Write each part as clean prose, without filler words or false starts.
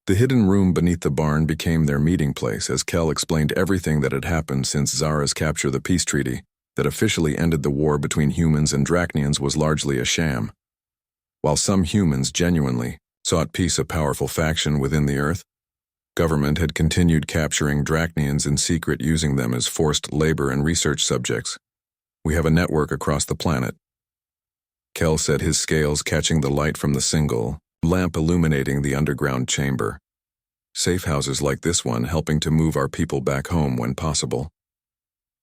The hidden room beneath the barn became their meeting place as Kel explained everything that had happened since Zara's capture of the peace treaty that officially ended the war between humans and Dracnians was largely a sham. While some humans genuinely sought peace, a powerful faction within the Earth, government had continued capturing Dracnians in secret, using them as forced labor and research subjects. We have a network across the planet. Kel said, his scales catching the light from the single lamp illuminating the underground chamber. Safe houses like this one helping to move our people back home when possible.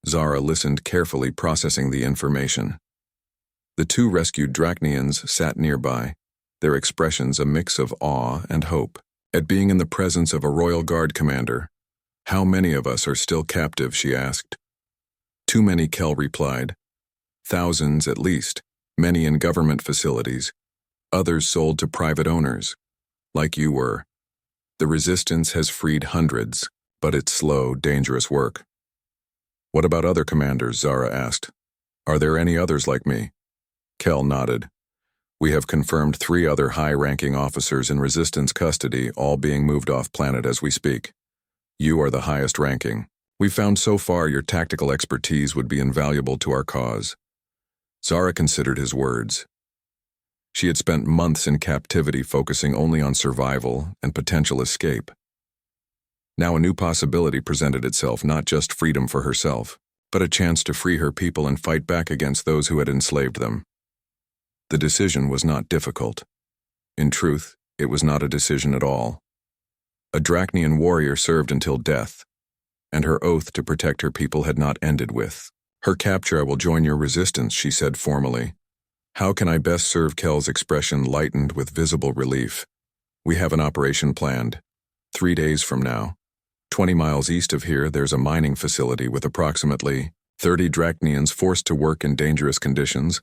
Zara listened carefully, processing the information. The two rescued Dracnians sat nearby, their expressions a mix of awe and hope at being in the presence of a Royal Guard commander. How many of us are still captive, she asked. Too many, Kel replied. Thousands at least, many in government facilities, others sold to private owners, like you were. The resistance has freed hundreds, but it's slow, dangerous work. What about other commanders? Zara asked. Are there any others like me? Kel nodded. We have confirmed 3 other high-ranking officers in resistance custody, all being moved off planet as we speak. You are the highest ranking. We found so far your tactical expertise would be invaluable to our cause. Zara considered his words. She had spent months in captivity focusing only on survival and potential escape. Now a new possibility presented itself, not just freedom for herself, but a chance to free her people and fight back against those who had enslaved them. The decision was not difficult. In truth, it was not a decision at all. A Dracnian warrior served until death, and her oath to protect her people had not ended with her capture. I will join your resistance, she said formally. How can I best serve? Kel's expression lightened with visible relief. We have an operation planned. 3 days from now, 20 miles east of here, there's a mining facility with approximately 30 Dracnians forced to work in dangerous conditions.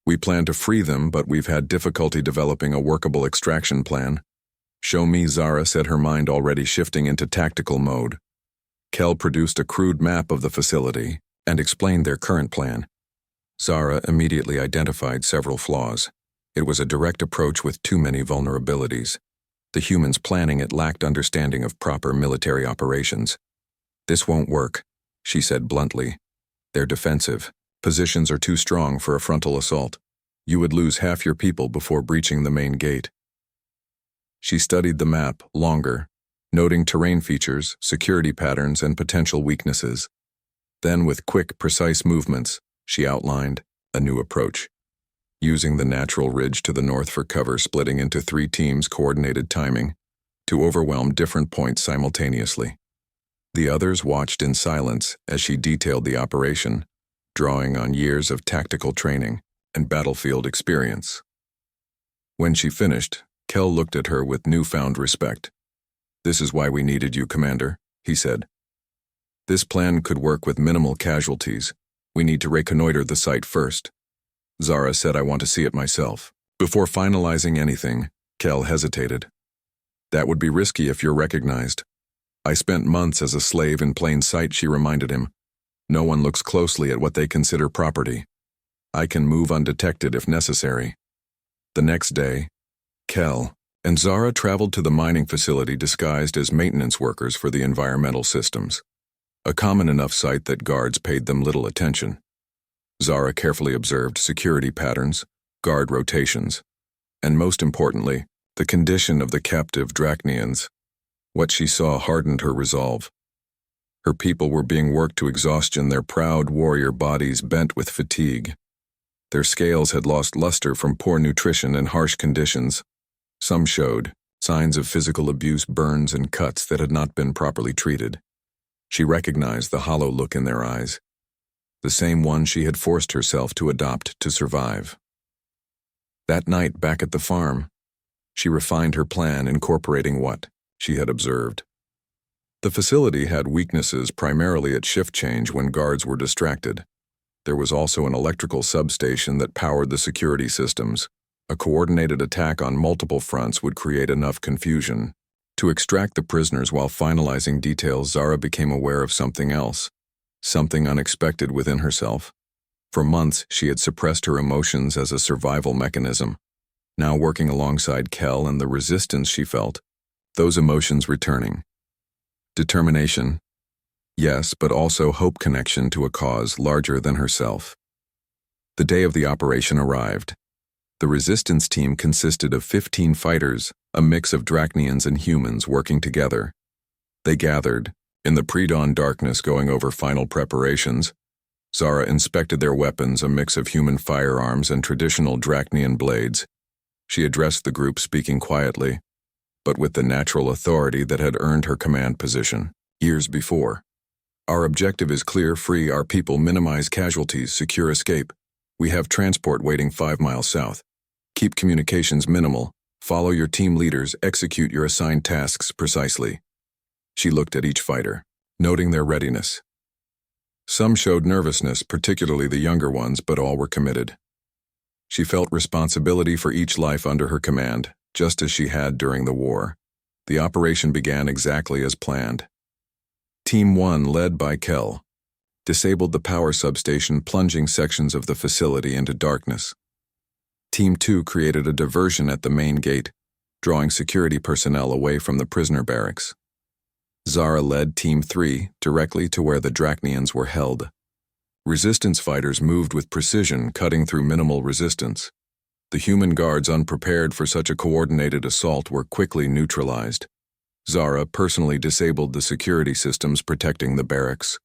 We plan to free them, but we've had difficulty developing a workable extraction plan. Show me, Zara said, her mind already shifting into tactical mode. Kel produced a crude map of the facility and explained their current plan. Zara immediately identified several flaws. It was a direct approach with too many vulnerabilities. The humans planning it lacked understanding of proper military operations. This won't work, she said bluntly. They're defensive. Positions are too strong for a frontal assault. You would lose half your people before breaching the main gate. She studied the map longer, noting terrain features, security patterns, and potential weaknesses. Then, with quick, precise movements, she outlined a new approach. Using the natural ridge to the north for cover, splitting into 3 teams, coordinated timing, to overwhelm different points simultaneously. The others watched in silence as she detailed the operation, drawing on years of tactical training and battlefield experience. When she finished, Kel looked at her with newfound respect. This is why we needed you, Commander, he said. This plan could work with minimal casualties. We need to reconnoiter the site first. Zara said, I want to see it myself. Before finalizing anything, Kel hesitated. That would be risky if you're recognized. I spent months as a slave in plain sight, she reminded him. No one looks closely at what they consider property. I can move undetected if necessary. The next day, Kel and Zara traveled to the mining facility disguised as maintenance workers for the environmental systems. A common enough sight that guards paid them little attention. Zara carefully observed security patterns, guard rotations, and most importantly, the condition of the captive Dracnians. What she saw hardened her resolve. Her people were being worked to exhaustion, their proud warrior bodies bent with fatigue. Their scales had lost luster from poor nutrition and harsh conditions. Some showed signs of physical abuse, burns, and cuts that had not been properly treated. She recognized the hollow look in their eyes, the same one she had forced herself to adopt to survive. That night, back at the farm, she refined her plan, incorporating what she had observed. The facility had weaknesses primarily at shift change when guards were distracted. There was also an electrical substation that powered the security systems. A coordinated attack on multiple fronts would create enough confusion. To extract the prisoners while finalizing details, Zara became aware of something else, something unexpected within herself. For months, she had suppressed her emotions as a survival mechanism. Now, working alongside Kel and the resistance she felt, those emotions returning. Determination, yes, but also hope, connection to a cause larger than herself. The day of the operation arrived. The resistance team consisted of 15 fighters, a mix of Dracnians and humans working together. They gathered, in the pre-dawn darkness, going over final preparations. Zara inspected their weapons, a mix of human firearms and traditional Dracnian blades. She addressed the group, speaking quietly, but with the natural authority that had earned her command position years before. Our objective is clear: free our people, minimize casualties, secure escape. We have transport waiting 5 miles south. Keep communications minimal. Follow your team leaders. Execute your assigned tasks precisely. She looked at each fighter, noting their readiness. Some showed nervousness, particularly the younger ones, but all were committed. She felt responsibility for each life under her command, just as she had during the war. The operation began exactly as planned. Team 1, led by Kel, disabled the power substation, plunging sections of the facility into darkness. Team 2 created a diversion at the main gate, drawing security personnel away from the prisoner barracks. Zara led Team 3 directly to where the Dracnians were held. Resistance fighters moved with precision, cutting through minimal resistance. The human guards, unprepared for such a coordinated assault, were quickly neutralized. Zara personally disabled the security systems protecting the barracks.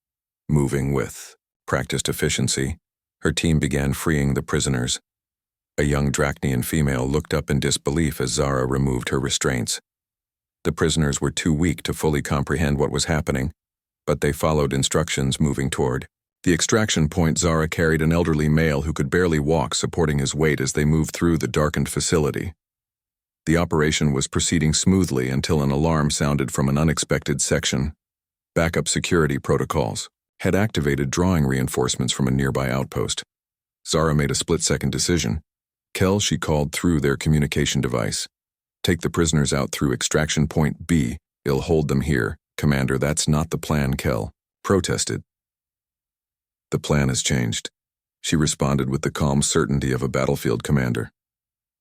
Moving with practiced efficiency, her team began freeing the prisoners. A young Dracnian female looked up in disbelief as Zara removed her restraints. The prisoners were too weak to fully comprehend what was happening, but they followed instructions, moving toward the extraction point. Zara carried an elderly male who could barely walk, supporting his weight as they moved through the darkened facility. The operation was proceeding smoothly until an alarm sounded from an unexpected section. Backup security protocols had activated, drawing reinforcements from a nearby outpost. Zara made a split-second decision. Kel, she called through their communication device. Take the prisoners out through extraction point B. I'll hold them here. Commander, that's not the plan, Kel protested. The plan has changed, she responded with the calm certainty of a battlefield commander.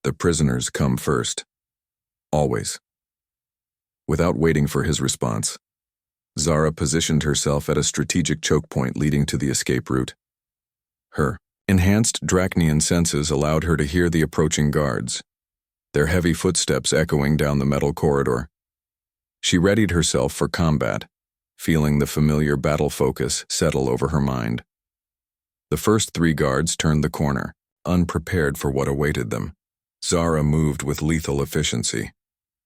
The prisoners come first. Always. Without waiting for his response, Zara positioned herself at a strategic choke point leading to the escape route. Her enhanced Dracnian senses allowed her to hear the approaching guards, their heavy footsteps echoing down the metal corridor. She readied herself for combat, feeling the familiar battle focus settle over her mind. The first 3 guards turned the corner, unprepared for what awaited them. Zara moved with lethal efficiency.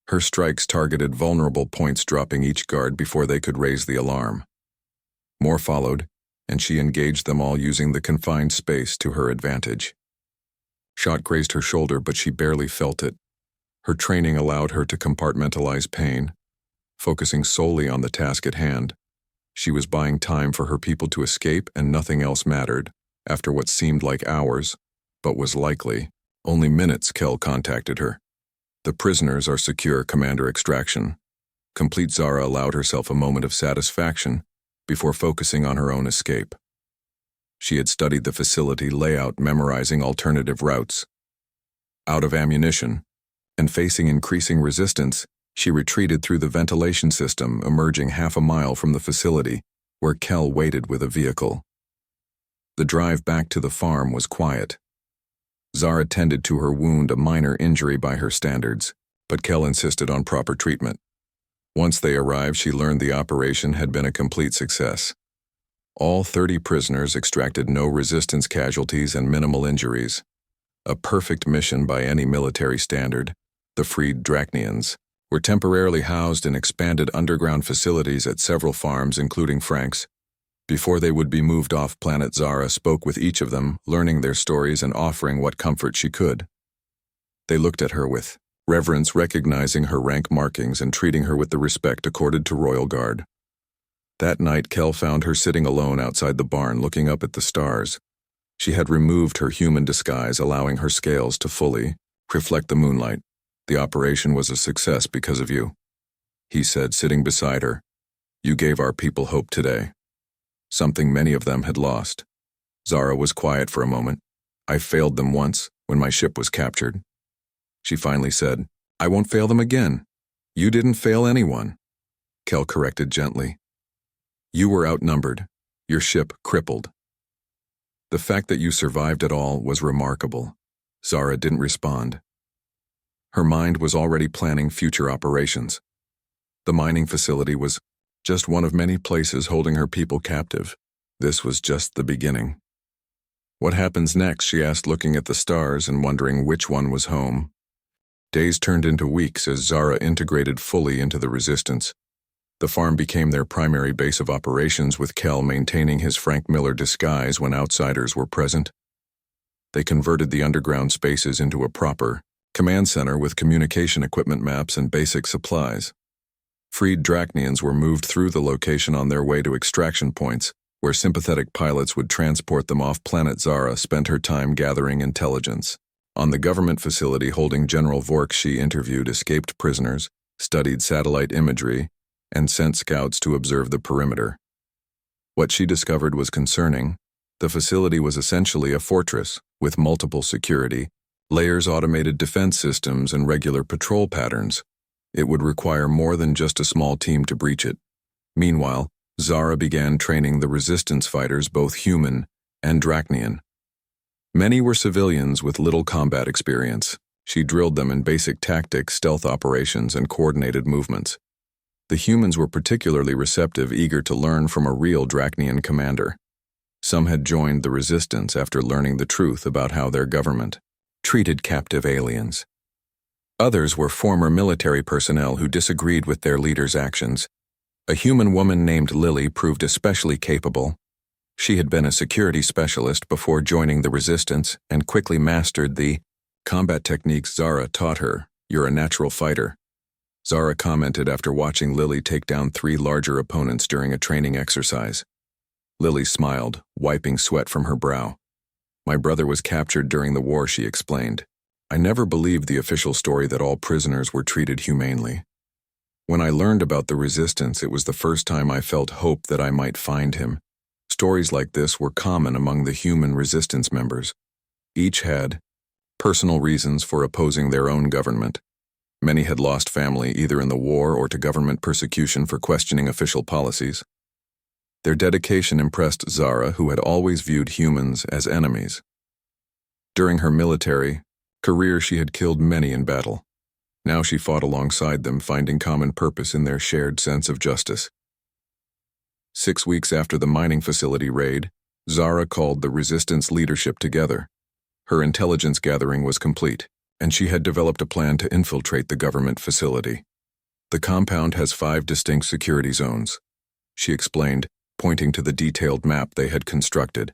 Her strikes targeted vulnerable points, dropping each guard before they could raise the alarm. More followed, and she engaged them all, using the confined space to her advantage. Shot grazed her shoulder, but she barely felt it. Her training allowed her to compartmentalize pain, focusing solely on the task at hand. She was buying time for her people to escape, and nothing else mattered. After what seemed like hours, but was likely only minutes, Kel contacted her. The prisoners are secure, Commander. Extraction complete. Zara allowed herself a moment of satisfaction before focusing on her own escape. She had studied the facility layout, memorizing alternative routes. Out of ammunition, and facing increasing resistance, she retreated through the ventilation system, emerging half a mile from the facility, where Kel waited with a vehicle. The drive back to the farm was quiet. Zara tended to her wound, a minor injury by her standards, but Kel insisted on proper treatment. Once they arrived, she learned the operation had been a complete success. All 30 prisoners extracted, no resistance casualties and minimal injuries. A perfect mission by any military standard. The freed Dracnians were temporarily housed in expanded underground facilities at several farms, including Frank's. Before they would be moved off-planet, Zara spoke with each of them, learning their stories and offering what comfort she could. They looked at her with reverence, recognizing her rank markings and treating her with the respect accorded to Royal Guard. That night, Kel found her sitting alone outside the barn, looking up at the stars. She had removed her human disguise, allowing her scales to fully reflect the moonlight. The operation was a success because of you, he said, sitting beside her. You gave our people hope today. Something many of them had lost. Zara was quiet for a moment. I failed them once, when my ship was captured. She finally said, I won't fail them again. You didn't fail anyone, Kel corrected gently. You were outnumbered, your ship crippled. The fact that you survived at all was remarkable. Zara didn't respond. Her mind was already planning future operations. The mining facility was just one of many places holding her people captive. This was just the beginning. What happens next, she asked, looking at the stars and wondering which one was home. Days turned into weeks as Zara integrated fully into the resistance. The farm became their primary base of operations, with Kel maintaining his Frank Miller disguise when outsiders were present. They converted the underground spaces into a proper command center with communication equipment, maps, and basic supplies. Freed Drachnians were moved through the location on their way to extraction points, where sympathetic pilots would transport them off-planet. Zara spent her time gathering intelligence. On the government facility holding General Vork, she interviewed escaped prisoners, studied satellite imagery, and sent scouts to observe the perimeter. What she discovered was concerning. The facility was essentially a fortress, with multiple security layers, automated defense systems, and regular patrol patterns. It would require more than just a small team to breach it. Meanwhile, Zara began training the resistance fighters, both human and Drachnian. Many were civilians with little combat experience. She drilled them in basic tactics, stealth operations, and coordinated movements. The humans were particularly receptive, eager to learn from a real Drachnian commander. Some had joined the resistance after learning the truth about how their government treated captive aliens. Others were former military personnel who disagreed with their leaders' actions. A human woman named Lily proved especially capable. She had been a security specialist before joining the resistance and quickly mastered the combat techniques Zara taught her. You're a natural fighter, Zara commented after watching Lily take down 3 larger opponents during a training exercise. Lily smiled, wiping sweat from her brow. My brother was captured during the war, she explained. I never believed the official story that all prisoners were treated humanely. When I learned about the resistance, it was the first time I felt hope that I might find him. Stories like this were common among the human resistance members. Each had personal reasons for opposing their own government. Many had lost family either in the war or to government persecution for questioning official policies. Their dedication impressed Zara, who had always viewed humans as enemies. During her military career, she had killed many in battle. Now she fought alongside them, finding common purpose in their shared sense of justice. 6 weeks after the mining facility raid, Zara called the resistance leadership together. Her intelligence gathering was complete, and she had developed a plan to infiltrate the government facility. The compound has 5 distinct security zones, she explained, pointing to the detailed map they had constructed.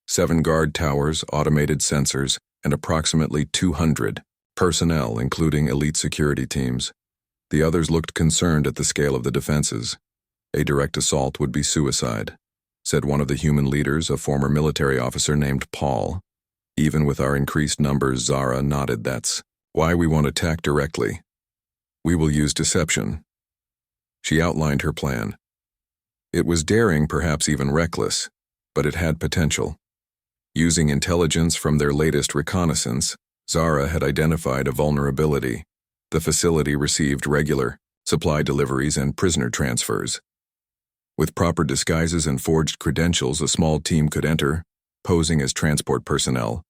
7 guard towers, automated sensors, and approximately 200 personnel, including elite security teams. The others looked concerned at the scale of the defenses. A direct assault would be suicide, said one of the human leaders, a former military officer named Paul. Even with our increased numbers, Zara nodded. That's why we won't attack directly. We will use deception. She outlined her plan. It was daring, perhaps even reckless, but it had potential. Using intelligence from their latest reconnaissance, Zara had identified a vulnerability. The facility received regular supply deliveries and prisoner transfers. With proper disguises and forged credentials, a small team could enter, posing as transport personnel.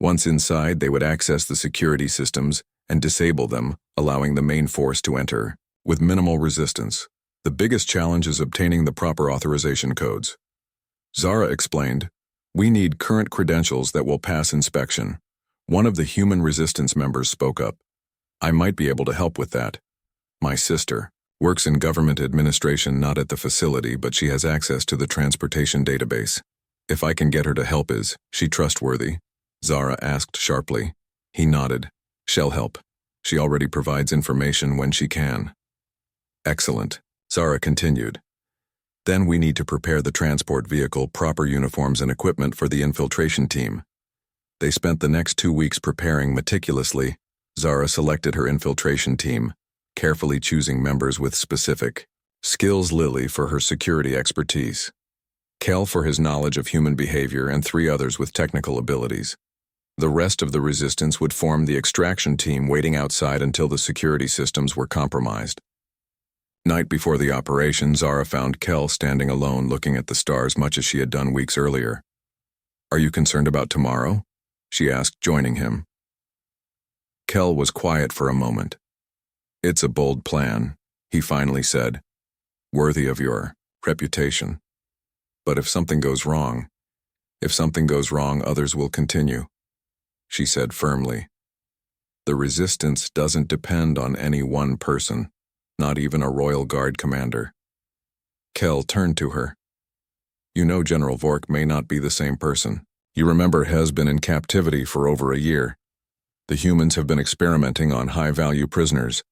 Once inside, they would access the security systems and disable them, allowing the main force to enter, with minimal resistance. The biggest challenge is obtaining the proper authorization codes. Zara explained, we need current credentials that will pass inspection. One of the human resistance members spoke up. I might be able to help with that. My sister works in government administration, not at the facility, but she has access to the transportation database. If I can get her to help, is she trustworthy? Zara asked sharply. He nodded. She'll help. She already provides information when she can. Excellent, Zara continued. Then we need to prepare the transport vehicle, proper uniforms and equipment for the infiltration team. They spent the next 2 weeks preparing meticulously. Zara selected her infiltration team, carefully choosing members with specific skills. Lily for her security expertise, Kel for his knowledge of human behavior, and 3 others with technical abilities. The rest of the resistance would form the extraction team waiting outside until the security systems were compromised. Night before the operation, Zara found Kel standing alone looking at the stars much as she had done weeks earlier. "Are you concerned about tomorrow?" she asked, joining him. Kel was quiet for a moment. "It's a bold plan," he finally said, "worthy of your reputation. But if something goes wrong, others will continue," she said firmly. "The resistance doesn't depend on any one person, not even a Royal Guard commander." Kel turned to her. "You know General Vork may not be the same person. You remember has been in captivity for over a year. The humans have been experimenting on high-value prisoners.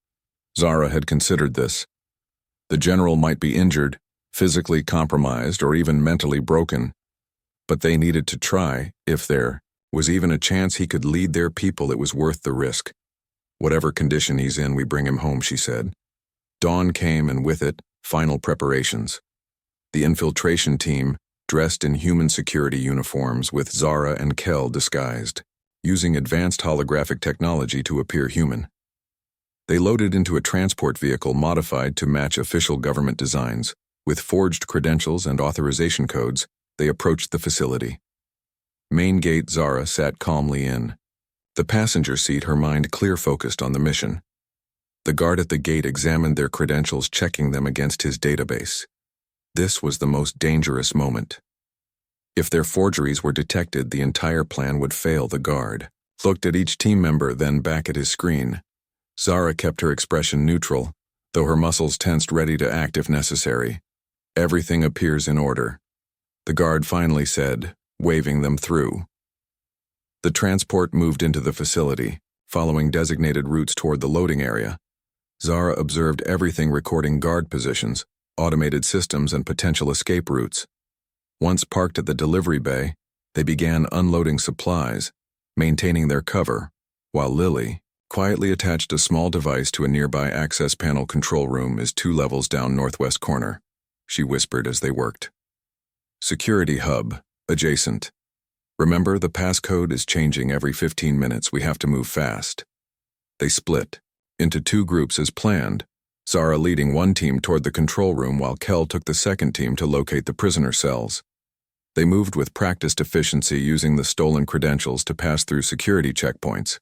Zara had considered this. The general might be injured, physically compromised, or even mentally broken. But they needed to try. If there was even a chance he could lead their people, it was worth the risk. Whatever condition he's in, we bring him home," she said. Dawn came, and with it, final preparations. The infiltration team, dressed in human security uniforms with Zara and Kel disguised, using advanced holographic technology to appear human. They loaded into a transport vehicle modified to match official government designs. With forged credentials and authorization codes, they approached the facility. Main gate, Zara sat calmly in. The passenger seat, her mind clear-focused on the mission. The guard at the gate examined their credentials, checking them against his database. This was the most dangerous moment. If their forgeries were detected, the entire plan would fail. The guard looked at each team member, then back at his screen. Zara kept her expression neutral, though her muscles tensed, ready to act if necessary. "Everything appears in order," the guard finally said, waving them through. The transport moved into the facility, following designated routes toward the loading area. Zara observed everything, recording guard positions, automated systems, and potential escape routes. Once parked at the delivery bay, they began unloading supplies, maintaining their cover, while Lily quietly attached a small device to a nearby access panel. "Control room is 2 levels down northwest corner," she whispered as they worked. "Security hub, adjacent. Remember, the passcode is changing every 15 minutes. We have to move fast." They split into 2 groups as planned, Zara leading one team toward the control room while Kel took the second team to locate the prisoner cells. They moved with practiced efficiency, using the stolen credentials to pass through security checkpoints.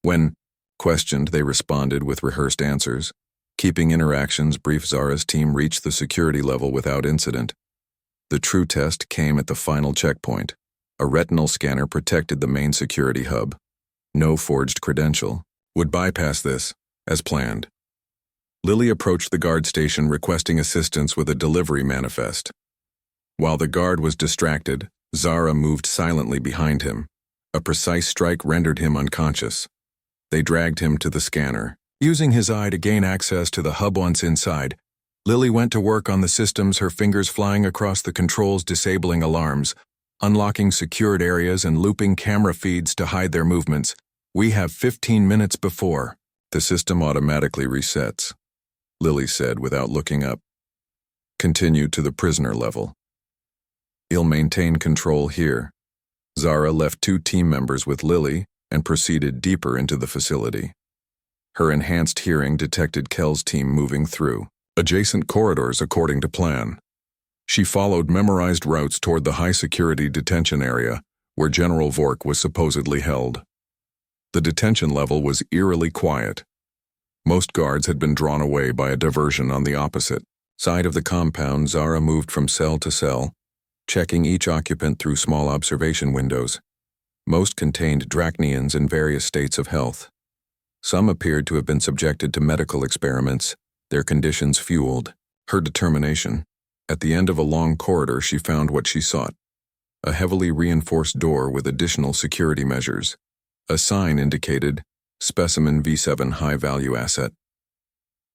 When questioned, they responded with rehearsed answers. Keeping interactions brief, Zara's team reached the security level without incident. The true test came at the final checkpoint. A retinal scanner protected the main security hub. No forged credential would bypass this, as planned. Lily approached the guard station, requesting assistance with a delivery manifest. While the guard was distracted, Zara moved silently behind him. A precise strike rendered him unconscious. They dragged him to the scanner, using his eye to gain access to the hub. Once inside, Lily went to work on the systems, her fingers flying across the controls, disabling alarms, unlocking secured areas, and looping camera feeds to hide their movements. "We have 15 minutes before the system automatically resets," Lily said without looking up. "Continue to the prisoner level. You'll maintain control here." Zara left 2 team members with Lily and proceeded deeper into the facility. Her enhanced hearing detected Kel's team moving through adjacent corridors according to plan. She followed memorized routes toward the high-security detention area, where General Vork was supposedly held. The detention level was eerily quiet. Most guards had been drawn away by a diversion on the opposite side of the compound. Zara moved from cell to cell, checking each occupant through small observation windows. Most contained Drachnians in various states of health. Some appeared to have been subjected to medical experiments. Their conditions fueled her determination. At the end of a long corridor, she found what she sought: a heavily reinforced door with additional security measures. A sign indicated Specimen V7 high-value asset.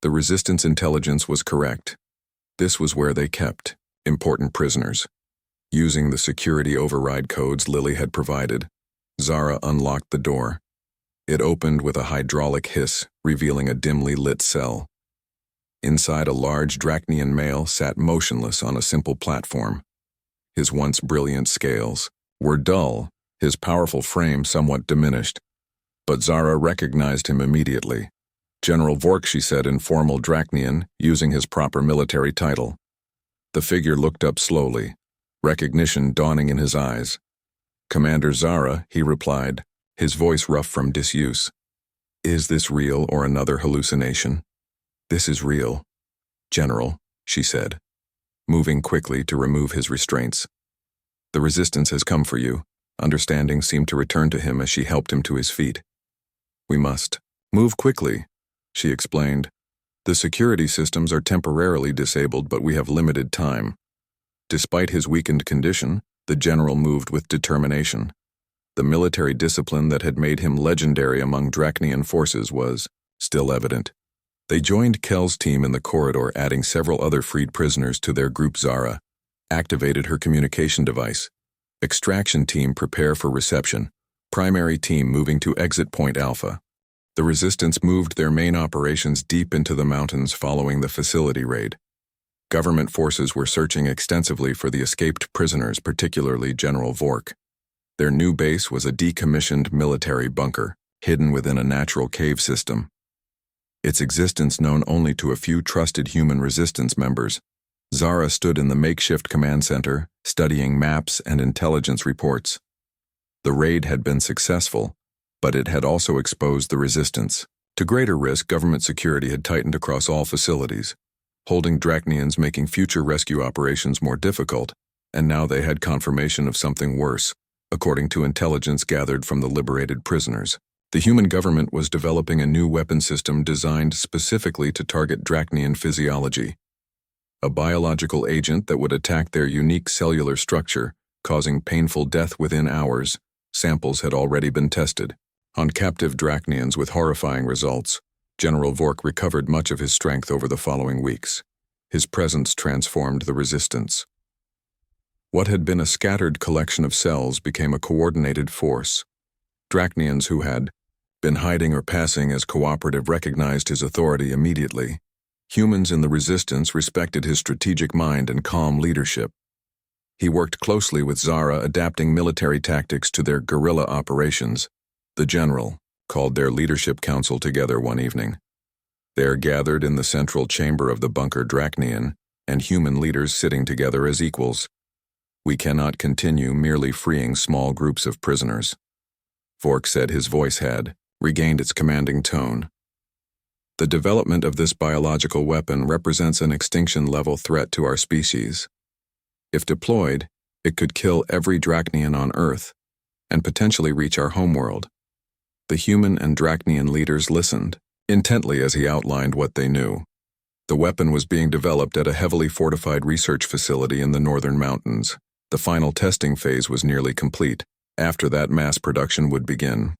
The resistance intelligence was correct. This was where they kept important prisoners. Using the security override codes Lily had provided, Zara unlocked the door. It opened with a hydraulic hiss, revealing a dimly lit cell. Inside, a large Drachnian male sat motionless on a simple platform. His once brilliant scales were dull, his powerful frame somewhat diminished, but Zara recognized him immediately. General Vork, she said in formal Dracnian, using his proper military title. The figure looked up slowly, recognition dawning in his eyes. Commander Zara, he replied, his voice rough from disuse. Is this real or another hallucination? This is real. General, she said, moving quickly to remove his restraints. The resistance has come for you. Understanding seemed to return to him as she helped him to his feet. We must move quickly, she explained. The security systems are temporarily disabled, but we have limited time. Despite his weakened condition, the general moved with determination. The military discipline that had made him legendary among Dracnian forces was still evident. They joined Kel's team in the corridor, adding several other freed prisoners to their group. Zara activated her communication device. Extraction team prepare for reception. Primary team moving to exit point Alpha. The resistance moved their main operations deep into the mountains following the facility raid. Government forces were searching extensively for the escaped prisoners, particularly General Vork. Their new base was a decommissioned military bunker, hidden within a natural cave system. Its existence known only to a few trusted human resistance members. Zara stood in the makeshift command center, studying maps and intelligence reports. The raid had been successful, but it had also exposed the resistance. To greater risk, government security had tightened across all facilities, holding Dracnians, making future rescue operations more difficult, and now they had confirmation of something worse, according to intelligence gathered from the liberated prisoners. The human government was developing a new weapon system designed specifically to target Dracnian physiology. A biological agent that would attack their unique cellular structure, causing painful death within hours. Samples had already been tested on captive Dracnians with horrifying results. General Vork recovered much of his strength over the following weeks. His presence transformed the resistance. What had been a scattered collection of cells became a coordinated force. Dracnians who had been hiding or passing as cooperative recognized his authority immediately. Humans in the resistance respected his strategic mind and calm leadership. He worked closely with Zara, adapting military tactics to their guerrilla operations. The general called their leadership council together one evening. There gathered in the central chamber of the bunker Dracnian and human leaders sitting together as equals. We cannot continue merely freeing small groups of prisoners. Vork said, his voice had regained its commanding tone. The development of this biological weapon represents an extinction-level threat to our species. If deployed, it could kill every Dracnian on Earth and potentially reach our homeworld. The human and Dracnian leaders listened intently as he outlined what they knew. The weapon was being developed at a heavily fortified research facility in the northern mountains. The final testing phase was nearly complete. After that, mass production would begin.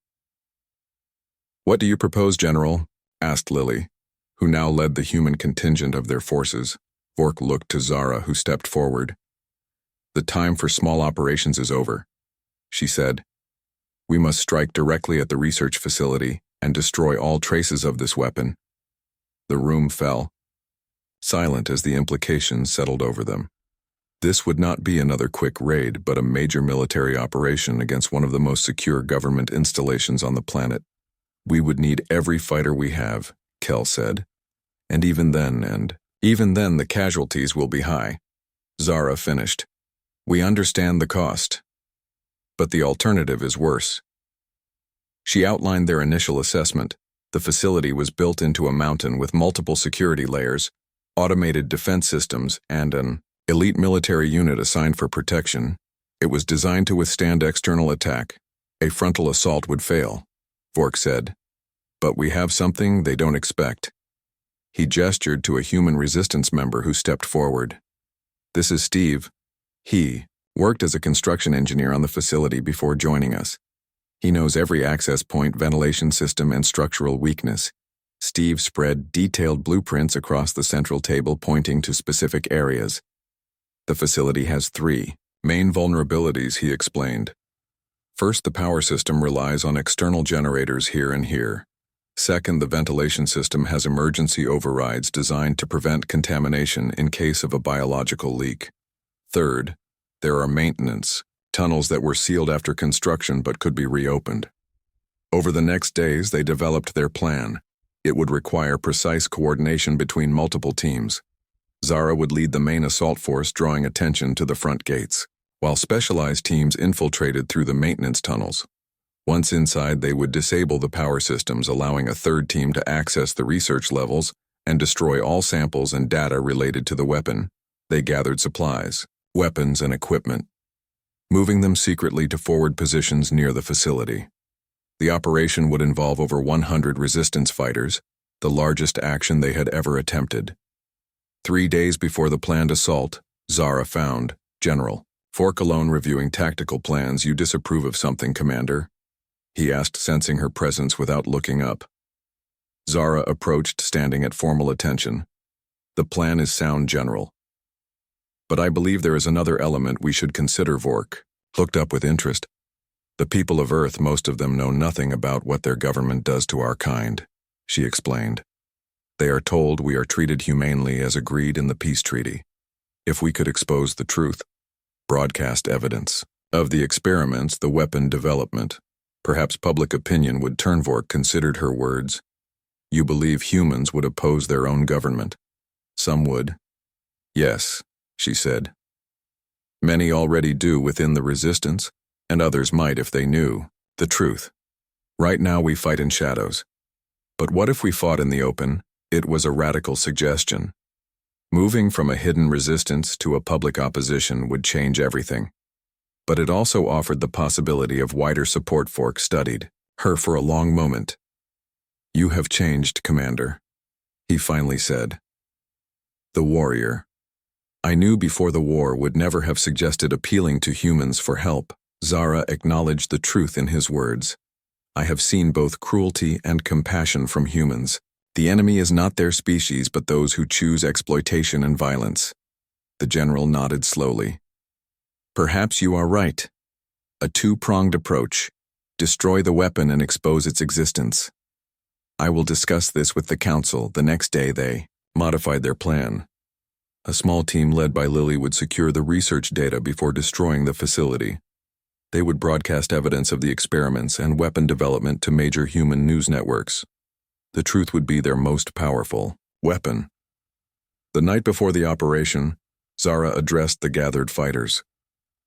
What do you propose, General? Asked Lily, who now led the human contingent of their forces. Vork looked to Zara, who stepped forward. The time for small operations is over, she said. We must strike directly at the research facility and destroy all traces of this weapon. The room fell, silent as the implications settled over them. This would not be another quick raid, but a major military operation against one of the most secure government installations on the planet. We would need every fighter we have, Kel said. And even then the casualties will be high. Zara finished. We understand the cost, but the alternative is worse. She outlined their initial assessment. The facility was built into a mountain with multiple security layers, automated defense systems, and an elite military unit assigned for protection. It was designed to withstand external attack. A frontal assault would fail, Vork said. But we have something they don't expect. He gestured to a human resistance member who stepped forward. This is Steve. He worked as a construction engineer on the facility before joining us. He knows every access point, ventilation system, and structural weakness. Steve spread detailed blueprints across the central table pointing to specific areas. The facility has 3 main vulnerabilities, he explained. First, the power system relies on external generators here and here. Second, the ventilation system has emergency overrides designed to prevent contamination in case of a biological leak. Third, there are maintenance tunnels that were sealed after construction but could be reopened. Over the next days, they developed their plan. It would require precise coordination between multiple teams. Zara would lead the main assault force, drawing attention to the front gates, while specialized teams infiltrated through the maintenance tunnels. Once inside, they would disable the power systems, allowing a third team to access the research levels and destroy all samples and data related to the weapon. They gathered supplies, weapons, and equipment, moving them secretly to forward positions near the facility. The operation would involve over 100 resistance fighters, the largest action they had ever attempted. 3 days before the planned assault, Zara found General Fork alone reviewing tactical plans. "You disapprove of something, Commander?" he asked, sensing her presence without looking up. Zara approached, standing at formal attention. "The plan is sound, General. But I believe there is another element we should consider." Vork looked up with interest. "The people of Earth, most of them know nothing about what their government does to our kind," she explained. "They are told we are treated humanely as agreed in the peace treaty. If we could expose the truth, broadcast evidence of the experiments, the weapon development, perhaps public opinion would turn." Vork considered her words. "You believe humans would oppose their own government?" "Some would." "Yes," she said. "Many already do within the resistance, and others might if they knew the truth. Right now we fight in shadows. But what if we fought in the open?" It was a radical suggestion. Moving from a hidden resistance to a public opposition would change everything. But it also offered the possibility of wider support. Fork studied her for a long moment. "You have changed, Commander," he finally said. "The warrior I knew before the war would never have suggested appealing to humans for help." Zara acknowledged the truth in his words. "I have seen both cruelty and compassion from humans. The enemy is not their species, but those who choose exploitation and violence." The general nodded slowly. "Perhaps you are right. A two-pronged approach. Destroy the weapon and expose its existence. I will discuss this with the council." The next day they modified their plan. A small team led by Lily would secure the research data before destroying the facility. They would broadcast evidence of the experiments and weapon development to major human news networks. The truth would be their most powerful weapon. The night before the operation, Zara addressed the gathered fighters.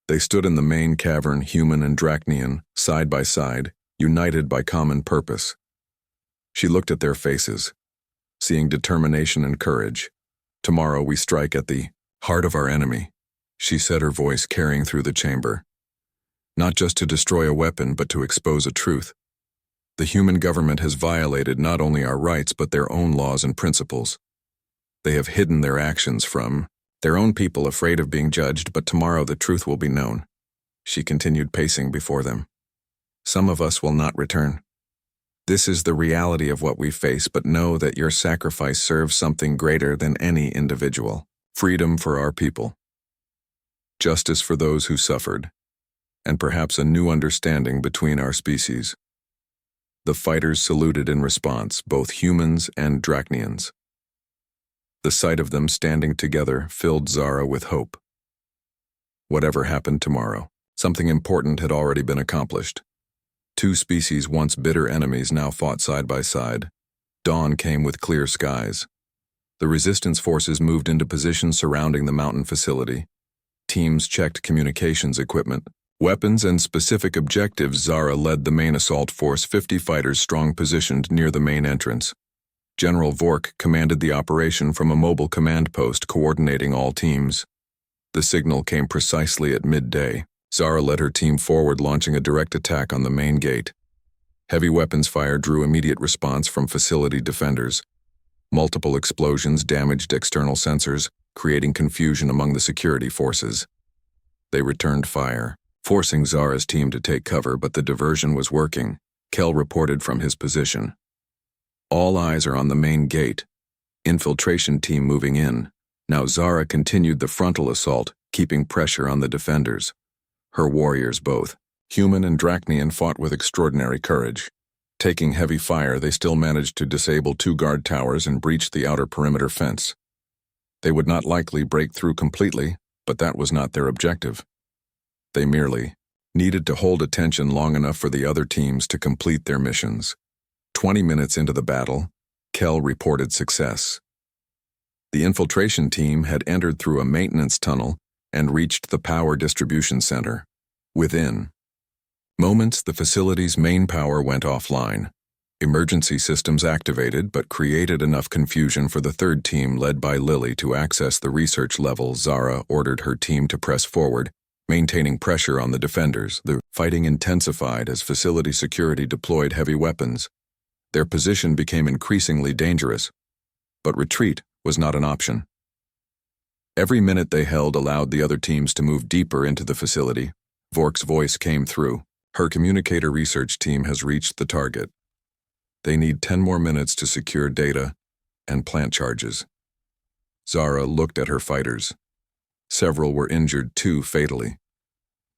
They stood in the main cavern, human and Dracnian, side by side, united by common purpose. She looked at their faces, seeing determination and courage. "Tomorrow we strike at the heart of our enemy," she said, her voice carrying through the chamber. "Not just to destroy a weapon, but to expose a truth. The human government has violated not only our rights, but their own laws and principles. They have hidden their actions from their own people, afraid of being judged, but tomorrow the truth will be known." She continued, pacing before them. "Some of us will not return. This is the reality of what we face, but know that your sacrifice serves something greater than any individual. Freedom for our people. Justice for those who suffered. And perhaps a new understanding between our species." The fighters saluted in response, both humans and Dracnians. The sight of them standing together filled Zara with hope. Whatever happened tomorrow, something important had already been accomplished. Two species, once bitter enemies, now fought side by side. Dawn came with clear skies. The resistance forces moved into position surrounding the mountain facility. Teams checked communications equipment, weapons, and specific objectives. Zara led the main assault force, 50 fighters strong, positioned near the main entrance. General Vork commanded the operation from a mobile command post, coordinating all teams. The signal came precisely at midday. Zara led her team forward, launching a direct attack on the main gate. Heavy weapons fire drew immediate response from facility defenders. Multiple explosions damaged external sensors, creating confusion among the security forces. They returned fire, forcing Zara's team to take cover, but the diversion was working. Kel reported from his position. "All eyes are on the main gate. Infiltration team moving in." Now Zara continued the frontal assault, keeping pressure on the defenders. Her warriors, both human and Dracnian, fought with extraordinary courage. Taking heavy fire, they still managed to disable 2 guard towers and breach the outer perimeter fence. They would not likely break through completely, but that was not their objective. They merely needed to hold attention long enough for the other teams to complete their missions. 20 minutes into the battle, Kel reported success. The infiltration team had entered through a maintenance tunnel and reached the power distribution center. Within moments, the facility's main power went offline. Emergency systems activated but created enough confusion for the third team led by Lily to access the research level. Zara ordered her team to press forward, maintaining pressure on the defenders. The fighting intensified as facility security deployed heavy weapons. Their position became increasingly dangerous, but retreat was not an option. Every minute they held allowed the other teams to move deeper into the facility. Vork's voice came through. Her communicator research team has reached the target. They need 10 more minutes to secure data and plant charges. Zara looked at her fighters. Several were injured too fatally,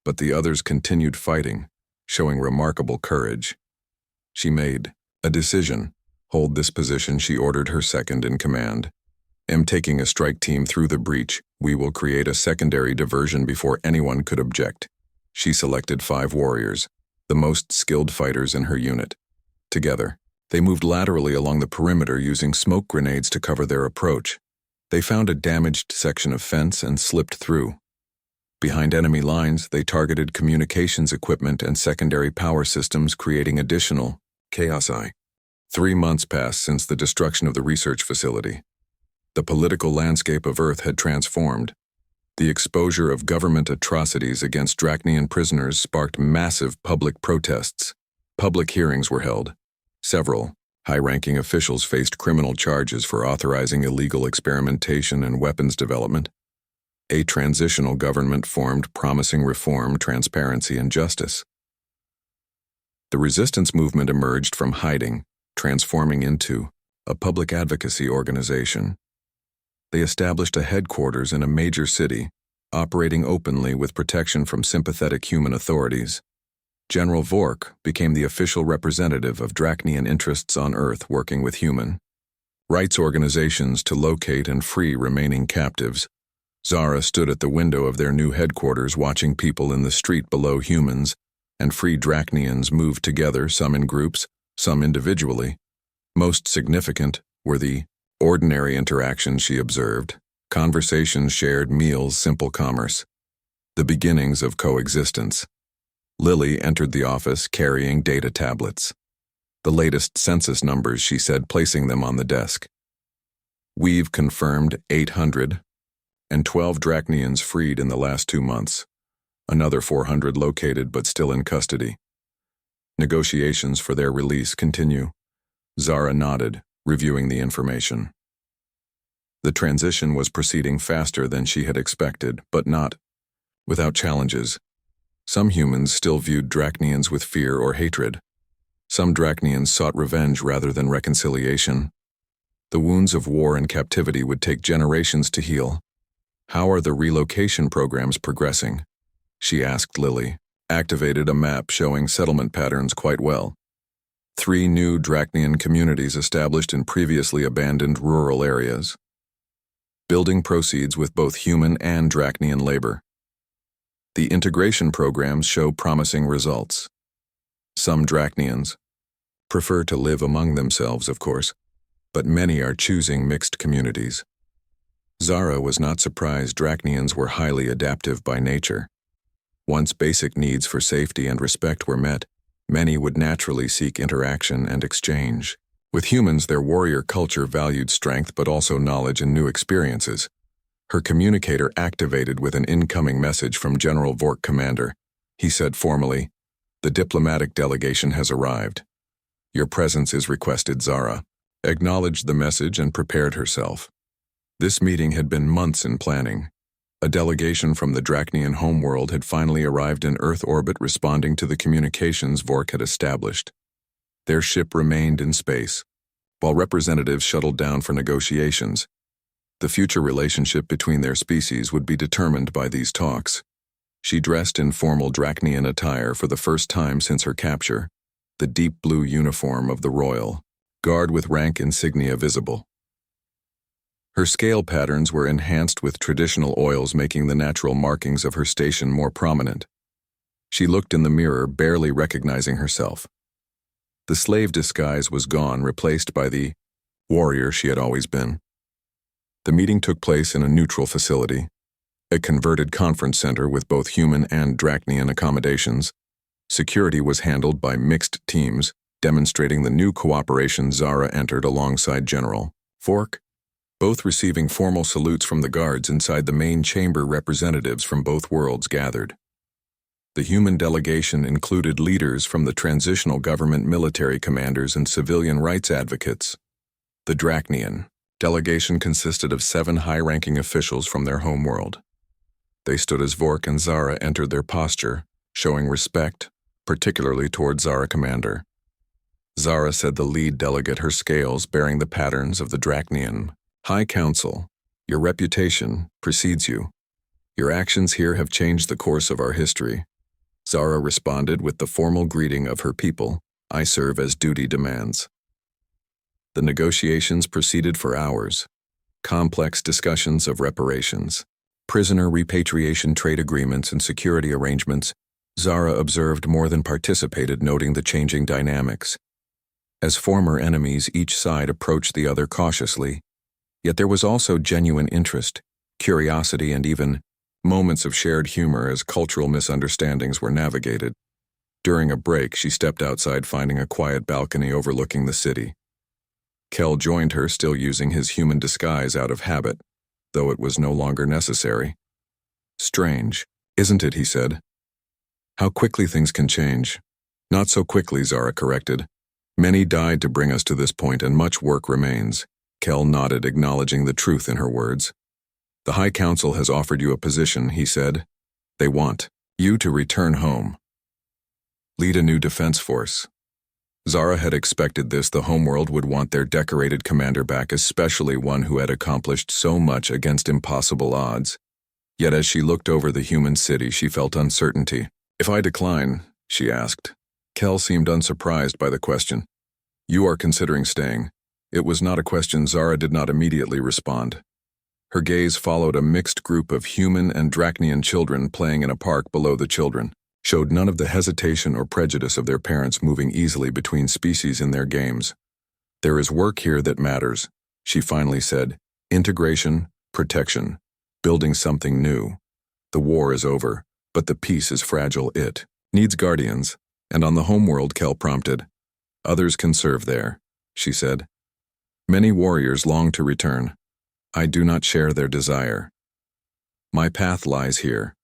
but the others continued fighting, showing remarkable courage. She made a decision. Hold this position, she ordered her second in command. Am taking a strike team through the breach. We will create a secondary diversion before anyone could object. She selected 5 warriors, the most skilled fighters in her unit. Together, they moved laterally along the perimeter using smoke grenades to cover their approach. They found a damaged section of fence and slipped through. Behind enemy lines, they targeted communications equipment and secondary power systems, creating additional chaos. 3 months passed since the destruction of the research facility. The political landscape of Earth had transformed. The exposure of government atrocities against Dracnian prisoners sparked massive public protests. Public hearings were held. Several high-ranking officials faced criminal charges for authorizing illegal experimentation and weapons development. A transitional government formed, promising reform, transparency, and justice. The resistance movement emerged from hiding, transforming into a public advocacy organization. They established a headquarters in a major city, operating openly with protection from sympathetic human authorities. General Vork became the official representative of Dracnian interests on Earth, working with human rights organizations to locate and free remaining captives. Zara stood at the window of their new headquarters, watching people in the street below humans and free Dracnians move together, some in groups, some individually. Most significant were the ordinary interactions she observed: conversations, shared meals, simple commerce. The beginnings of coexistence. Lily entered the office carrying data tablets. The latest census numbers, she said, placing them on the desk. We've confirmed 812 Dracnians freed in the last 2 months. Another 400 located but still in custody. Negotiations for their release continue. Zara nodded, reviewing the information. The transition was proceeding faster than she had expected, but not without challenges. Some humans still viewed Dracnians with fear or hatred. Some Dracnians sought revenge rather than reconciliation. The wounds of war and captivity would take generations to heal. How are the relocation programs progressing? She asked Lily, activated a map showing settlement patterns quite well. 3 new Dracnian communities established in previously abandoned rural areas. Building proceeds with both human and Dracnian labor. The integration programs show promising results. Some Dracnians prefer to live among themselves, of course, but many are choosing mixed communities. Zara was not surprised. Dracnians were highly adaptive by nature. Once basic needs for safety and respect were met, many would naturally seek interaction and exchange. With humans, their warrior culture valued strength but also knowledge and new experiences. Her communicator activated with an incoming message from General Vork Commander. He said formally, "The diplomatic delegation has arrived. Your presence is requested." Zara acknowledged the message and prepared herself. This meeting had been months in planning. A delegation from the Dracnian homeworld had finally arrived in Earth orbit, responding to the communications Vork had established. Their ship remained in space, while representatives shuttled down for negotiations. The future relationship between their species would be determined by these talks. She dressed in formal Dracnian attire for the first time since her capture, the deep blue uniform of the Royal Guard with rank insignia visible. Her scale patterns were enhanced with traditional oils, making the natural markings of her station more prominent. She looked in the mirror, barely recognizing herself. The slave disguise was gone, replaced by the warrior she had always been. The meeting took place in a neutral facility, a converted conference center with both human and Dracnian accommodations. Security was handled by mixed teams, demonstrating the new cooperation. Zara entered alongside General Fork, both receiving formal salutes from the guards inside the main chamber. Representatives from both worlds gathered. The human delegation included leaders from the transitional government, military commanders, and civilian rights advocates. The Dracnian delegation consisted of 7 high-ranking officials from their homeworld. They stood as Vork and Zara entered, their posture showing respect, particularly toward Zara commander. Zara said the lead delegate, her scales bearing the patterns of the Dracnian. High Council, your reputation precedes you. Your actions here have changed the course of our history. Zara responded with the formal greeting of her people. I serve as duty demands. The negotiations proceeded for hours. Complex discussions of reparations, prisoner repatriation, trade agreements, and security arrangements. Zara observed more than participated, noting the changing dynamics. As former enemies, each side approached the other cautiously, yet there was also genuine interest, curiosity, and even moments of shared humor as cultural misunderstandings were navigated. During a break, she stepped outside, finding a quiet balcony overlooking the city. Kel joined her, still using his human disguise out of habit, though it was no longer necessary. Strange, isn't it, he said. How quickly things can change. Not so quickly, Zara corrected. Many died to bring us to this point, and much work remains. Kel nodded, acknowledging the truth in her words. The High Council has offered you a position, he said. They want you to return home. Lead a new defense force. Zara had expected this. The homeworld would want their decorated commander back, especially one who had accomplished so much against impossible odds. Yet as she looked over the human city, she felt uncertainty. If I decline, she asked. Kel seemed unsurprised by the question. You are considering staying. It was not a question. Zara did not immediately respond. Her gaze followed a mixed group of human and Dracnian children playing in a park below. The children showed none of the hesitation or prejudice of their parents, moving easily between species in their games. There is work here that matters, she finally said. Integration, protection, building something new. The war is over, but the peace is fragile. It needs guardians. And on the homeworld, Kel prompted. Others can serve there, she said. Many warriors long to return. I do not share their desire. My path lies here.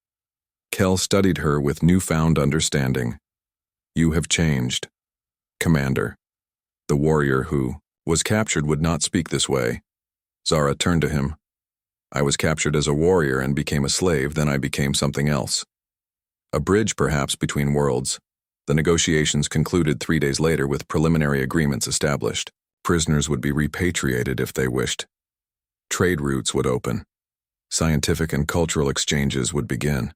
Kel studied her with newfound understanding. You have changed. Commander. The warrior who was captured would not speak this way. Zara turned to him. I was captured as a warrior and became a slave, then I became something else. A bridge, perhaps, between worlds. The negotiations concluded 3 days later with preliminary agreements established. Prisoners would be repatriated if they wished. Trade routes would open. Scientific and cultural exchanges would begin.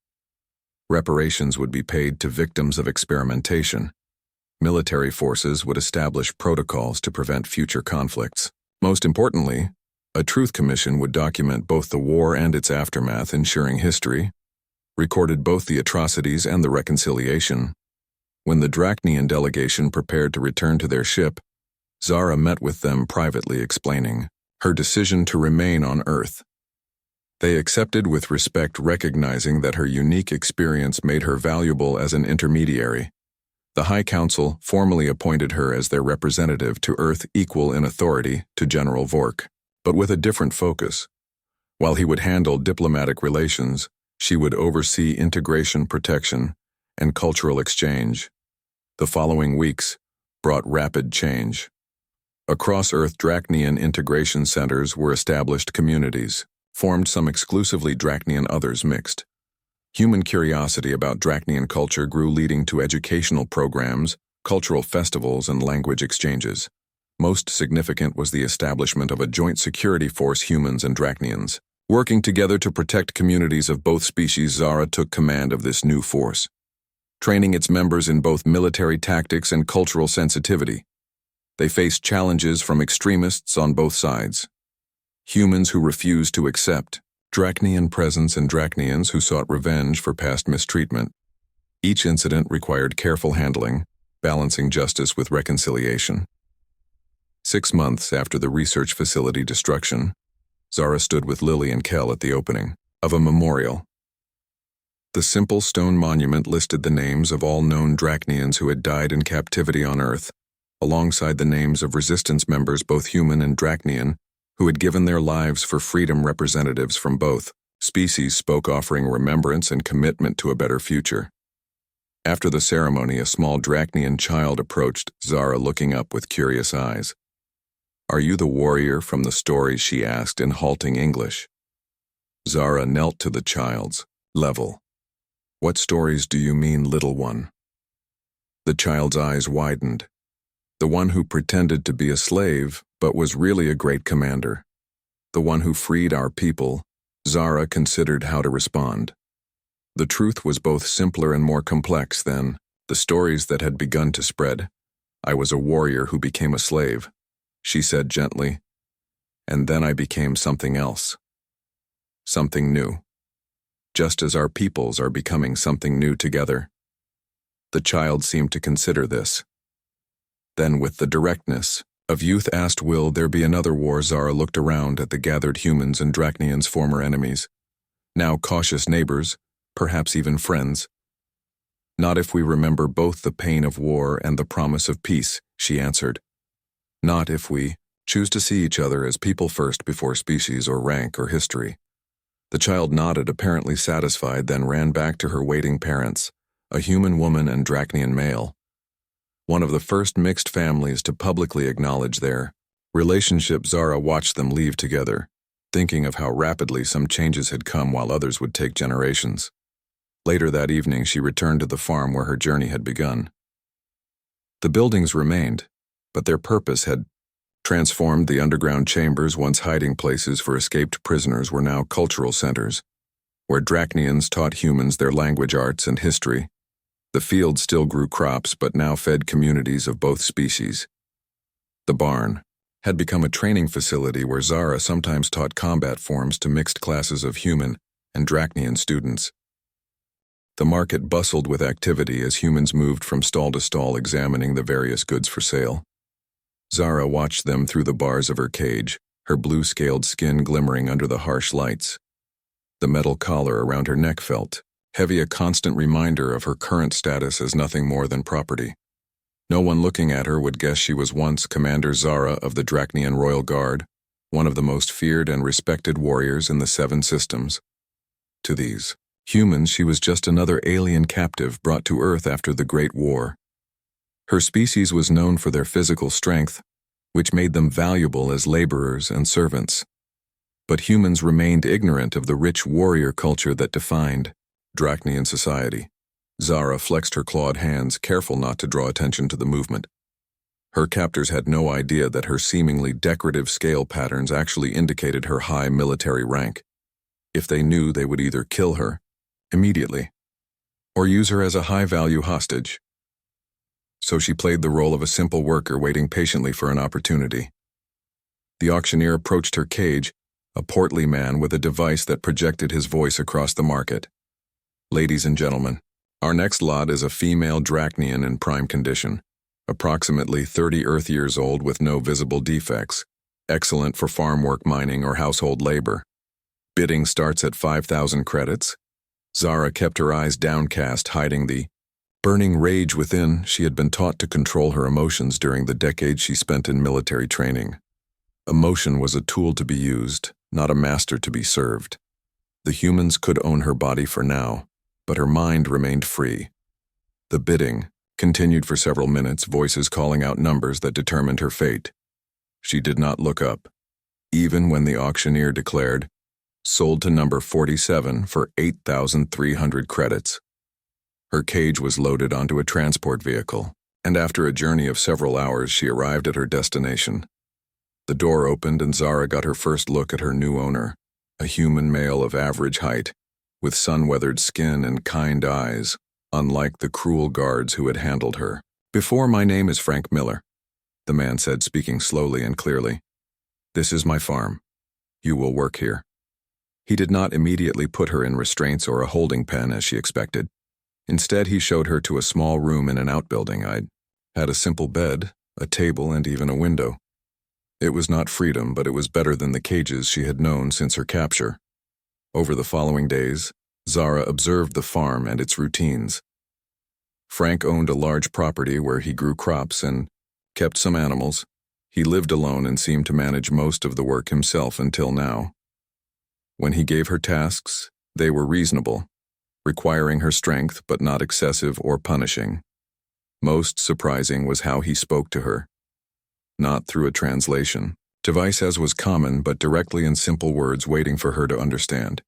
Reparations would be paid to victims of experimentation. Military forces would establish protocols to prevent future conflicts. Most importantly, a truth commission would document both the war and its aftermath, ensuring history recorded both the atrocities and the reconciliation. When the Dracnian delegation prepared to return to their ship, Zara met with them privately, explaining her decision to remain on Earth. They accepted with respect, recognizing that her unique experience made her valuable as an intermediary. The High Council formally appointed her as their representative to Earth, equal in authority to General Vork, but with a different focus. While he would handle diplomatic relations, she would oversee integration, protection, and cultural exchange. The following weeks brought rapid change. Across Earth, Dracnian integration centers were established, communities formed, some exclusively Dracnian, others mixed. Human curiosity about Dracnian culture grew, leading to educational programs, cultural festivals, and language exchanges. Most significant was the establishment of a joint security force, humans and Dracnians, working together to protect communities of both species. Zara took command of this new force, training its members in both military tactics and cultural sensitivity. They faced challenges from extremists on both sides. Humans who refused to accept Dracnian presence and Dracnians who sought revenge for past mistreatment. Each incident required careful handling, balancing justice with reconciliation. 6 months after the research facility destruction, Zara stood with Lily and Kel at the opening of a memorial. The simple stone monument listed the names of all known Drachnians who had died in captivity on Earth, alongside the names of resistance members, both human and Drachnian, who had given their lives for freedom. Representatives from both species spoke, offering remembrance and commitment to a better future. After the ceremony, a small Drachnian child approached Zara, looking up with curious eyes. "Are you the warrior from the stories?" she asked in halting English. Zara knelt to the child's level. "What stories do you mean, little one?" The child's eyes widened. The one who pretended to be a slave, but was really a great commander. The one who freed our people. Zara considered how to respond. The truth was both simpler and more complex than the stories that had begun to spread. "I was a warrior who became a slave," she said gently. "And then I became something else. Something new. Just as our peoples are becoming something new together." The child seemed to consider this. Then, with the directness of youth, asked, "Will there be another war?" Zara looked around at the gathered humans and Drachnians, former enemies, now cautious neighbors, perhaps even friends. "Not if we remember both the pain of war and the promise of peace," she answered. "Not if we choose to see each other as people first before species or rank or history." The child nodded, apparently satisfied, then ran back to her waiting parents, a human woman and Drachnian male. One of the first mixed families to publicly acknowledge their relationship. Zara watched them leave together, thinking of how rapidly some changes had come while others would take generations. Later that evening, she returned to the farm where her journey had begun. The buildings remained, but their purpose had transformed. The underground chambers, once hiding places for escaped prisoners, were now cultural centers, where Drachnians taught humans their language, arts, and history. The fields still grew crops, but now fed communities of both species. The barn had become a training facility where Zara sometimes taught combat forms to mixed classes of human and Drachnian students. The market bustled with activity as humans moved from stall to stall, examining the various goods for sale. Zara watched them through the bars of her cage, her blue-scaled skin glimmering under the harsh lights. The metal collar around her neck felt heavy, a constant reminder of her current status as nothing more than property. No one looking at her would guess she was once Commander Zara of the Drachnian Royal Guard, one of the most feared and respected warriors in the 7 systems. To these humans, she was just another alien captive brought to Earth after the Great War. Her species was known for their physical strength, which made them valuable as laborers and servants. But humans remained ignorant of the rich warrior culture that defined Drachnian society. Zara flexed her clawed hands, careful not to draw attention to the movement. Her captors had no idea that her seemingly decorative scale patterns actually indicated her high military rank. If they knew, they would either kill her immediately or use her as a high-value hostage. So she played the role of a simple worker waiting patiently for an opportunity. The auctioneer approached her cage, a portly man with a device that projected his voice across the market. "Ladies and gentlemen, our next lot is a female Drachnian in prime condition, approximately 30 Earth years old with no visible defects, excellent for farm work, mining, or household labor. Bidding starts at 5,000 credits. Zara kept her eyes downcast, hiding the burning rage within. She had been taught to control her emotions during the decades she spent in military training. Emotion was a tool to be used, not a master to be served. The humans could own her body for now, but her mind remained free. The bidding continued for several minutes, voices calling out numbers that determined her fate. She did not look up, even when the auctioneer declared, "Sold to number 47 for 8,300 credits. Her cage was loaded onto a transport vehicle, and after a journey of several hours, she arrived at her destination. The door opened and Zara got her first look at her new owner, a human male of average height, with sun-weathered skin and kind eyes, unlike the cruel guards who had handled her. "Before, my name is Frank Miller," the man said, speaking slowly and clearly. "This is my farm. You will work here." He did not immediately put her in restraints or a holding pen as she expected. Instead, he showed her to a small room in an outbuilding. I'd had a simple bed, a table, and even a window. It was not freedom, but it was better than the cages she had known since her capture. Over the following days, Zara observed the farm and its routines. Frank owned a large property where he grew crops and kept some animals. He lived alone and seemed to manage most of the work himself until now. When he gave her tasks, they were reasonable, requiring her strength but not excessive or punishing. Most surprising was how he spoke to her. Not through a translation device as was common, but directly in simple words waiting for her to understand.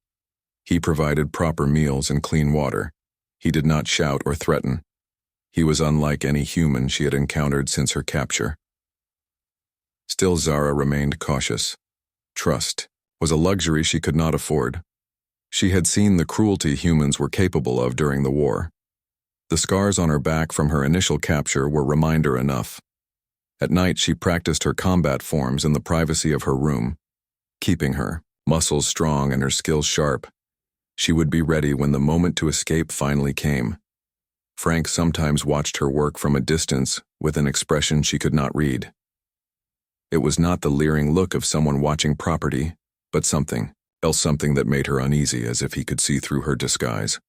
He provided proper meals and clean water. He did not shout or threaten. He was unlike any human she had encountered since her capture. Still, Zara remained cautious. Trust was a luxury she could not afford. She had seen the cruelty humans were capable of during the war. The scars on her back from her initial capture were reminder enough. At night, she practiced her combat forms in the privacy of her room, keeping her muscles strong and her skills sharp. She would be ready when the moment to escape finally came. Frank sometimes watched her work from a distance with an expression she could not read. It was not the leering look of someone watching property, but something that made her uneasy, as if he could see through her disguise.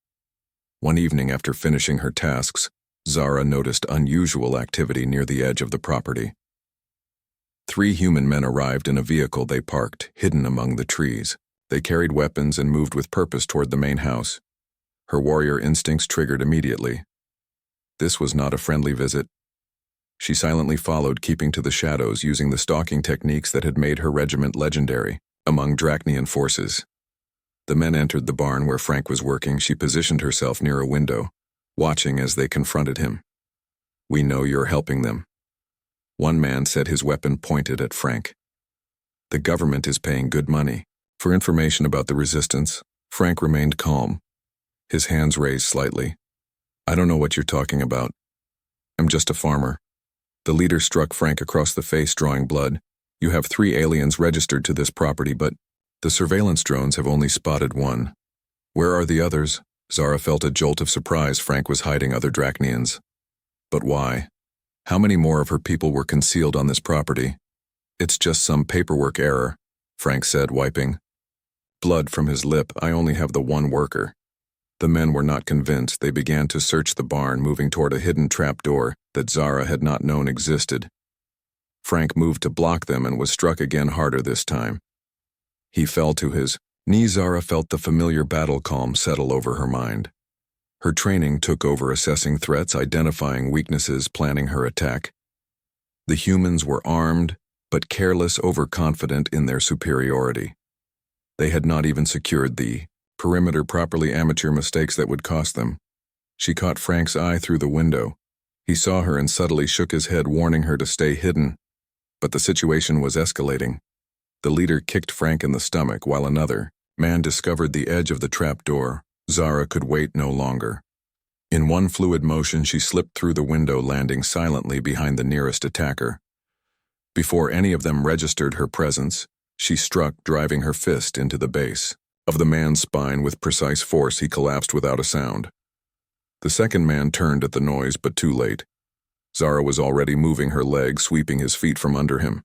One evening after finishing her tasks, Zara noticed unusual activity near the edge of the property. 3 human men arrived in a vehicle they parked, hidden among the trees. They carried weapons and moved with purpose toward the main house. Her warrior instincts triggered immediately. This was not a friendly visit. She silently followed, keeping to the shadows, using the stalking techniques that had made her regiment legendary among Dracnian forces. The men entered the barn where Frank was working. She positioned herself near a window, watching as they confronted him. "We know you're helping them." One man said, his weapon pointed at Frank. "The government is paying good money." For information about the resistance, Frank remained calm, his hands raised slightly. "I don't know what you're talking about. I'm just a farmer." The leader struck Frank across the face, drawing blood. "You have 3 aliens registered to this property, but the surveillance drones have only spotted 1. Where are the others?" Zara felt a jolt of surprise. Frank was hiding other Dracnians. But why? How many more of her people were concealed on this property? "It's just some paperwork error," Frank said, wiping blood from his lip. "I only have the 1 worker." The men were not convinced. They began to search the barn, moving toward a hidden trapdoor that Zara had not known existed. Frank moved to block them and was struck again, harder this time. He fell to his knees. Zara felt the familiar battle calm settle over her mind. Her training took over, assessing threats, identifying weaknesses, planning her attack. The humans were armed, but careless, overconfident in their superiority. They had not even secured the perimeter properly, amateur mistakes that would cost them. She caught Frank's eye through the window. He saw her and subtly shook his head, warning her to stay hidden. But the situation was escalating. The leader kicked Frank in the stomach while another man discovered the edge of the trapdoor. Zara could wait no longer. In one fluid motion, she slipped through the window, landing silently behind the nearest attacker. Before any of them registered her presence, she struck, driving her fist into the base of the man's spine with precise force. He collapsed without a sound. The second man turned at the noise, but too late. Zara was already moving her leg, sweeping his feet from under him.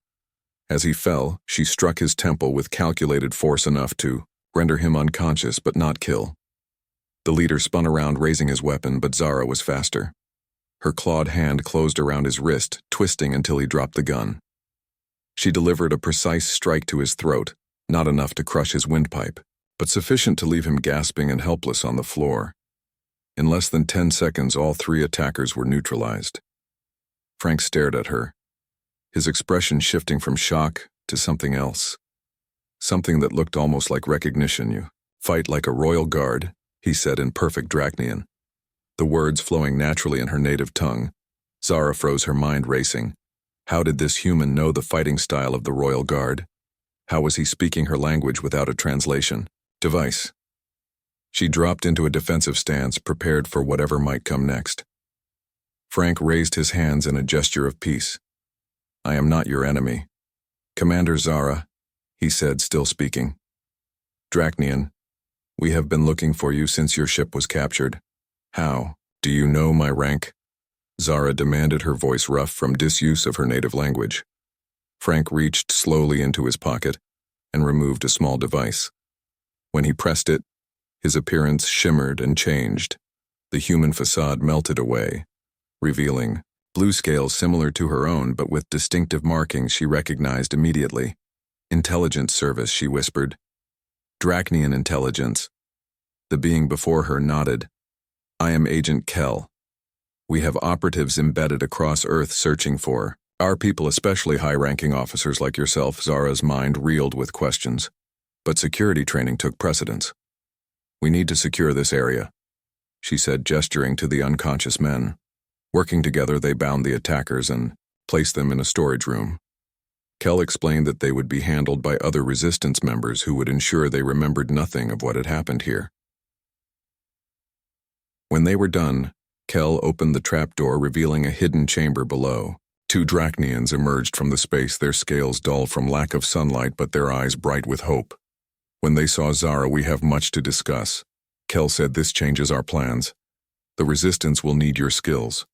As he fell, she struck his temple with calculated force, enough to render him unconscious but not kill. The leader spun around, raising his weapon, but Zara was faster. Her clawed hand closed around his wrist, twisting until he dropped the gun. She delivered a precise strike to his throat, not enough to crush his windpipe, but sufficient to leave him gasping and helpless on the floor. In less than 10 seconds, all 3 attackers were neutralized. Frank stared at her, his expression shifting from shock to something else. Something that looked almost like recognition. "You fight like a royal guard," he said in perfect Dracnian, the words flowing naturally in her native tongue. Zara froze, her mind racing. How did this human know the fighting style of the royal guard? How was he speaking her language without a translation device? She dropped into a defensive stance, prepared for whatever might come next. Frank raised his hands in a gesture of peace. "I am not your enemy. Commander Zara," he said, still speaking. "Dracnian, we have been looking for you since your ship was captured. How? Do you know my rank? Zara demanded, her voice rough from disuse of her native language. Frank reached slowly into his pocket and removed a small device. When he pressed it, his appearance shimmered and changed. The human facade melted away, revealing blue scales similar to her own but with distinctive markings she recognized immediately. Intelligence service, she whispered. Dracnian intelligence. The being before her nodded. I am Agent Kell. We have operatives embedded across Earth searching for our people, especially high-ranking officers like yourself. Zara's mind reeled with questions, but security training took precedence. We need to secure this area, she said, gesturing to the unconscious men. Working together, they bound the attackers and placed them in a storage room. Kell explained that they would be handled by other resistance members who would ensure they remembered nothing of what had happened here. When they were done, Kell opened the trapdoor, revealing a hidden chamber below. Two Dracnians emerged from the space, their scales dull from lack of sunlight but their eyes bright with hope. When they saw Zara, we have much to discuss. Kell said, this changes our plans. The resistance will need your skills.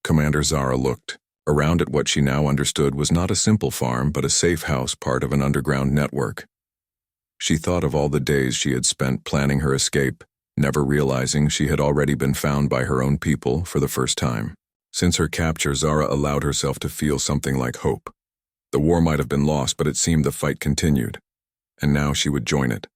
Commander Zara looked around at what she now understood was not a simple farm but a safe house, part of an underground network. She thought of all the days she had spent planning her escape, never realizing she had already been found by her own people for the first time. Since her capture, Zara allowed herself to feel something like hope. The war might have been lost, but it seemed the fight continued, and now she would join it.